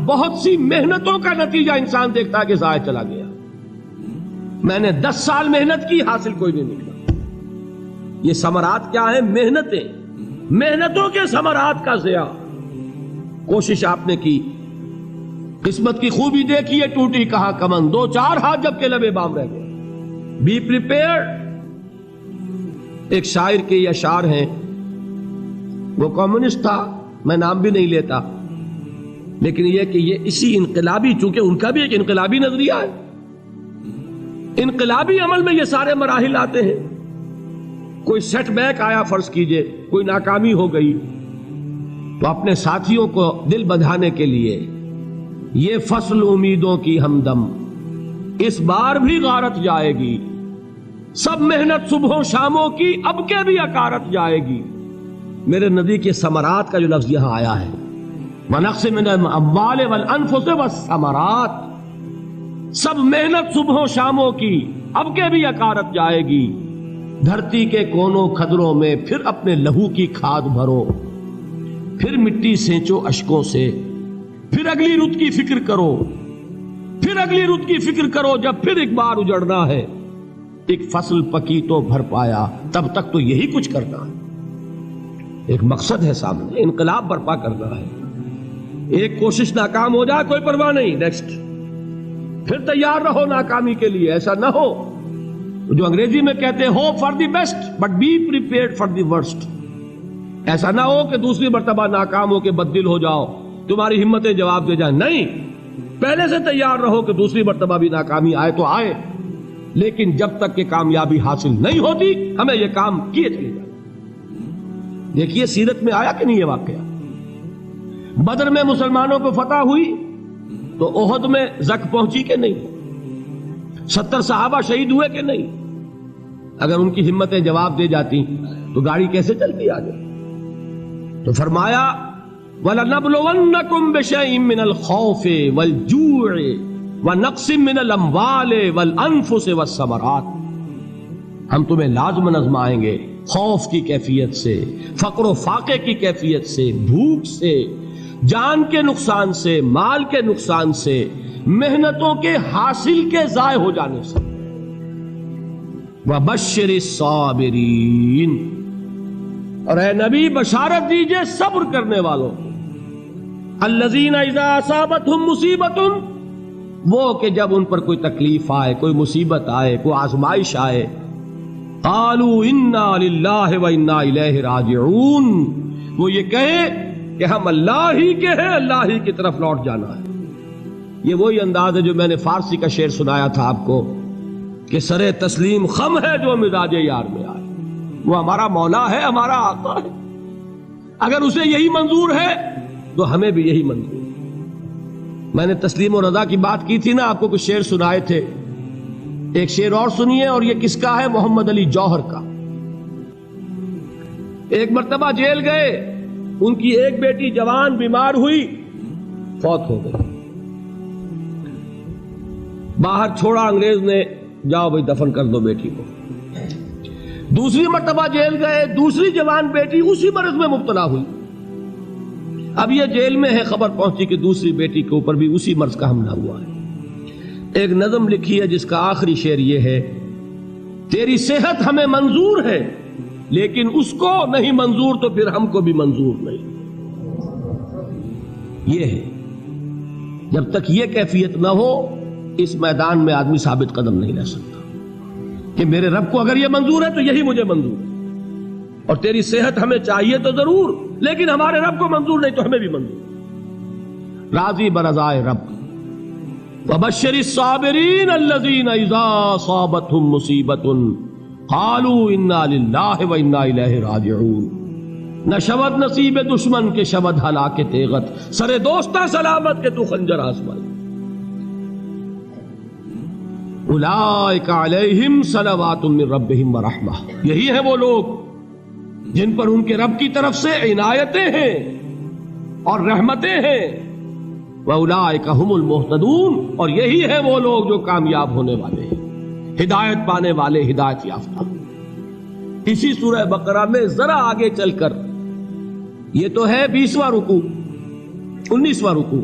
بہت سی محنتوں کا نتیجہ انسان دیکھتا ہے کہ ضائع چلا گیا. میں نے 10 سال محنت کی، حاصل کوئی نہیں نکلا. یہ ثمرات کیا ہیں؟ محنتیں، محنتوں کے ثمرات کا ضیاع. کوشش آپ نے کی، قسمت کی خوبی دیکھی ہے، ٹوٹی کہاں کمن، 2-4 ہاتھ جب کے لبے بام رہ گئے. Be prepared. ایک شاعر کے یہ اشعار ہیں، وہ کمیونسٹ تھا، میں نام بھی نہیں لیتا، لیکن یہ کہ یہ اسی انقلابی، چونکہ ان کا بھی ایک انقلابی نظریہ ہے، انقلابی عمل میں یہ سارے مراحل آتے ہیں. کوئی سیٹ بیک آیا، فرض کیجئے کوئی ناکامی ہو گئی، تو اپنے ساتھیوں کو دل بندھانے کے لیے یہ فصل امیدوں کی ہمدم اس بار بھی غارت جائے گی، سب محنت صبحوں شاموں کی اب کے بھی اکارت جائے گی. میرے نبی کے ثمرات کا جو لفظ یہاں آیا ہے، وَنَقْصٍ مِّنَ الْأَمْوَالِ وَالْأَنفُسِ وَالثَّمَرَاتِ، سب محنت صبحوں شاموں کی اب کے بھی اکارت جائے گی. دھرتی کے کونوں کھدروں میں پھر اپنے لہو کی کھاد بھرو، پھر مٹی سینچو اشکوں سے، پھر اگلی رت کی فکر کرو، پھر اگلی رت کی فکر کرو، جب پھر ایک بار اجڑنا ہے. ایک فصل پکی تو بھر پایا، تب تک تو یہی کچھ کرنا ہے. ایک مقصد ہے سامنے، انقلاب برپا کرنا ہے. ایک کوشش ناکام ہو جائے کوئی پرواہ نہیں، نیکسٹ. پھر تیار رہو ناکامی کے لیے. ایسا نہ ہو جو انگریزی میں کہتے ہیں hope for the best but be prepared for the worst. ایسا نہ ہو کہ دوسری مرتبہ ناکام ہو کے بددل ہو جاؤ، تمہاری ہمتیں جواب دے جائیں. نہیں، پہلے سے تیار رہو کہ دوسری مرتبہ بھی ناکامی آئے تو آئے، لیکن جب تک کہ کامیابی حاصل نہیں ہوتی ہمیں یہ کام کیے چلے جائیں. دیکھیے سیرت میں آیا کہ نہیں یہ واقعہ. بدر میں مسلمانوں کو فتح ہوئی تو احد میں زک پہنچی کہ نہیں؟ 70 صحابہ شہید ہوئے کہ نہیں؟ اگر ان کی ہمتیں جواب دے جاتی تو گاڑی کیسے چلتی آگے؟ تو فرمایا وَلَنَبْلُوَنَّكُمْ بِشَيْءٍ مِّنَ الْخَوْفِ وَالْجُوعِ وَنَقْصٍ مِّنَ الْأَمْوَالِ وَالْأَنفُسِ وَالثَّمَرَاتِ. ہم تمہیں لازماً آزمائیں گے، خوف کی کیفیت سے، فقر و فاقے کی کیفیت سے، بھوک سے، جان کے نقصان سے، مال کے نقصان سے، محنتوں کے حاصل کے ضائع ہو جانے سے. وَبَشِّرِ الصَّابِرِينَ، اور اے نبی بشارت دیجئے صبر کرنے والوں کو. الَّذِينَ إِذَا أَصَابَتْهُمْ مُصِيبَةٌ، وہ کہ جب ان پر کوئی تکلیف آئے، کوئی مصیبت آئے، کوئی آزمائش آئے، قالوا انا للہ وانا الیہ راجعون، وہ یہ کہیں کہ ہم اللہ ہی کے ہیں، اللہ ہی کی طرف لوٹ جانا ہے. یہ وہی انداز ہے جو میں نے فارسی کا شعر سنایا تھا آپ کو کہ سرے تسلیم خم ہے جو مزاج یار میں آئے. وہ ہمارا مولا ہے، ہمارا آقا ہے. اگر اسے یہی منظور ہے تو ہمیں بھی یہی منظور ہے. میں نے تسلیم و رضا کی بات کی تھی نا، آپ کو کچھ شعر سنائے تھے. ایک شعر اور سنیے، اور یہ کس کا ہے؟ محمد علی جوہر کا. ایک مرتبہ جیل گئے، ان کی ایک بیٹی جوان بیمار ہوئی، فوت ہو گئی. باہر چھوڑا انگریز نے، جاؤ بھائی دفن کر دو بیٹی کو. دوسری مرتبہ جیل گئے، دوسری جوان بیٹی اسی مرض میں مبتلا ہوئی. اب یہ جیل میں ہے، خبر پہنچی کہ دوسری بیٹی کے اوپر بھی اسی مرض کا حملہ ہوا ہے. ایک نظم لکھی ہے جس کا آخری شعر یہ ہے، تیری صحت ہمیں منظور ہے لیکن اس کو نہیں منظور تو پھر ہم کو بھی منظور نہیں. یہ ہے، جب تک یہ کیفیت نہ ہو اس میدان میں آدمی ثابت قدم نہیں رہ سکتا کہ میرے رب کو اگر یہ منظور ہے تو یہی مجھے منظور ہے، اور تیری صحت ہمیں چاہیے تو ضرور، لیکن ہمارے رب کو منظور نہیں تو ہمیں بھی منظور. راضی برضائے رب. وَبَشِّرِ الصَّابِرِينَ الَّذِينَ إِذَا أَصَابَتْهُمْ مُصِيبَةٌ قَالُوا إِنَّا لِلَّهِ وَإِنَّا إِلَيْهِ رَاجِعُونَ. نہ شود نصیب دشمن کے شود ہلاک تیغت، سر دوستہ سلامت کے تو خنجر آزمائے. اولئک علیہم صلوات من ربہم ورحمہ، یہی ہے وہ لوگ جن پر ان کے رب کی طرف سے عنایتیں ہیں اور رحمتیں ہیں. وَأُولَٰئِكَ هُمُ الْمُهْتَدُونَ، اور یہی ہے وہ لوگ جو کامیاب ہونے والے ہیں، ہدایت پانے والے، ہدایت یافتہ. اسی سورہ بقرہ میں ذرا آگے چل کر، یہ تو ہے 20واں رکوع، 19واں رکوع،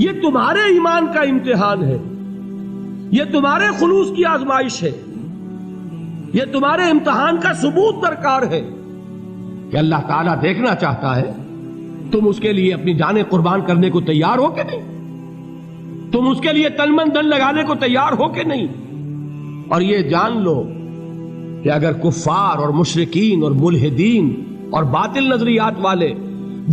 یہ تمہارے ایمان کا امتحان ہے، یہ تمہارے خلوص کی آزمائش ہے، یہ تمہارے امتحان کا ثبوت درکار ہے کہ اللہ تعالیٰ دیکھنا چاہتا ہے تم اس کے لیے اپنی جانیں قربان کرنے کو تیار ہو کہ نہیں، تم اس کے لیے تن من دھن لگانے کو تیار ہو کہ نہیں۔ اور یہ جان لو کہ اگر کفار اور مشرکین اور ملحدین اور باطل نظریات والے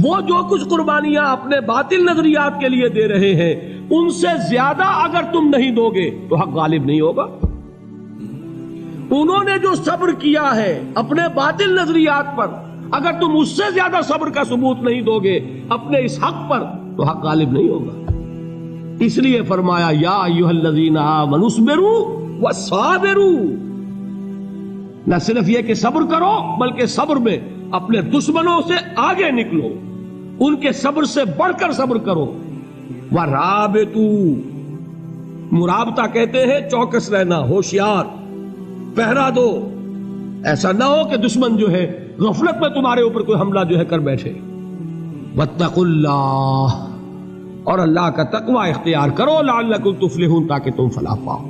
وہ جو کچھ قربانیاں اپنے باطل نظریات کے لیے دے رہے ہیں ان سے زیادہ اگر تم نہیں دو گے تو حق غالب نہیں ہوگا۔ انہوں نے جو صبر کیا ہے اپنے باطل نظریات پر، اگر تم اس سے زیادہ صبر کا ثبوت نہیں دو گے اپنے اس حق پر تو حق غالب نہیں ہوگا۔ اس لیے فرمایا یا ایھا الذین آمنوا اصبروا وصابروا، نہ صرف یہ کہ صبر کرو بلکہ صبر میں اپنے دشمنوں سے آگے نکلو، ان کے صبر سے بڑھ کر صبر کرو۔ ورابطوا، مرابطہ کہتے ہیں چوکس رہنا، ہوشیار، پہرا دو، ایسا نہ ہو کہ دشمن جو ہے غفلت میں تمہارے اوپر کوئی حملہ جو ہے کر بیٹھے۔ واتقوا اللہ، اور اللہ کا تقوی اختیار کرو، لعلکم تفلحون، تاکہ تم فلاح پاؤ۔